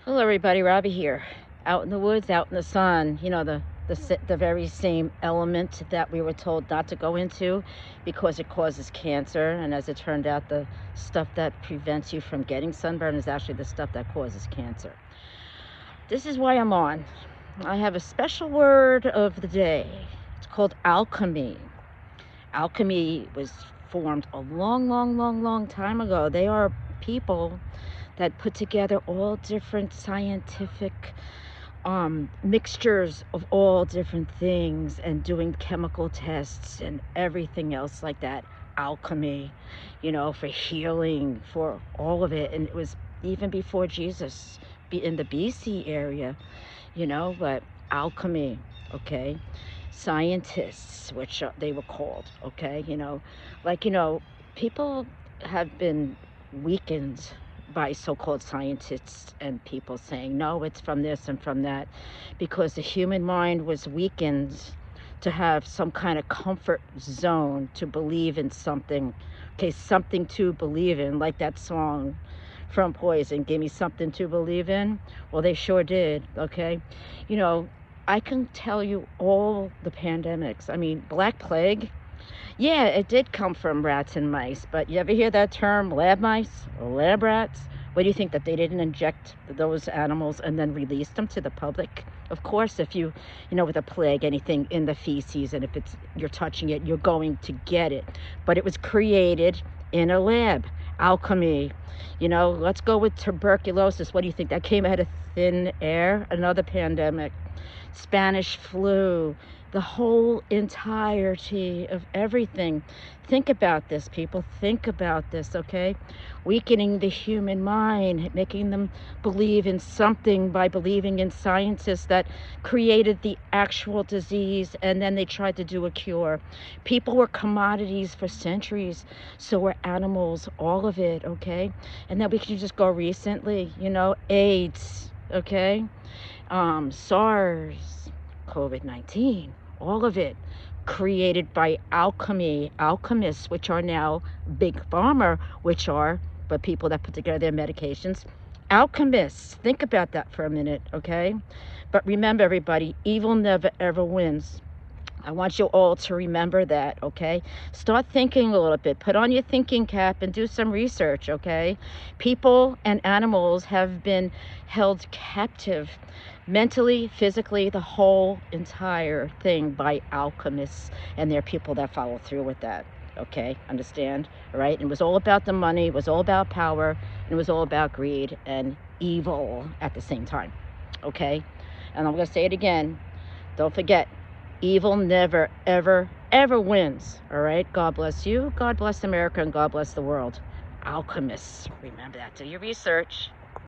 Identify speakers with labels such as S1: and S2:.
S1: Hello, everybody. Robbie here. Out in the woods, out in the sun. The very same element that we were told not to go into because it causes cancer. And as it turned out, the stuff that prevents you from getting sunburn is actually the stuff that causes cancer. This is why I'm on. I have a special word of the day. It's called alchemy. Alchemy was formed a long, long, long, long time ago. They are people that put together all different scientific mixtures of all different things and doing chemical tests and everything else like that. Alchemy, for healing, for all of it. And it was even before Jesus, in the BC area, but alchemy, okay? Scientists, which they were called, okay? Like, people have been weakened by so-called scientists and people saying, no, it's from this and from that, because the human mind was weakened to have some kind of comfort zone to believe in something, okay, something to believe in, like that song from Poison, give me something to believe in. Well, they sure did, okay? You know, I can tell you all the pandemics. I mean, Black Plague, yeah, it did come from rats and mice, but you ever hear that term, lab mice or lab rats? What do you think, that they didn't inject those animals and then release them to the public? Of course, if with a plague, anything in the feces, and if you're touching it, you're going to get it. But it was created in a lab. Alchemy. Let's go with tuberculosis. What do you think? That came out of thin air? Another pandemic. Spanish flu, the whole entirety of everything. Think about this, people. Think about this, okay? Weakening the human mind, making them believe in something by believing in scientists that created the actual disease, and then they tried to do a cure. People were commodities for centuries, so were animals, all of it, okay? And then we can just go recently, AIDS, okay? SARS, COVID-19, all of it created by alchemy, alchemists, which are now big pharma, but people that put together their medications, alchemists. Think about that for a minute, okay? But remember, everybody, evil never ever wins. I want you all to remember that, okay? Start thinking a little bit. Put on your thinking cap and do some research, okay? People and animals have been held captive mentally, physically, the whole entire thing by alchemists, and there are people that follow through with that, okay? Understand? All right? And it was all about the money, it was all about power, and it was all about greed and evil at the same time, okay? And I'm going to say it again. Don't forget, evil never, ever, ever wins. All right? God bless you. God bless America, and God bless the world. Alchemists. Remember that. Do your research.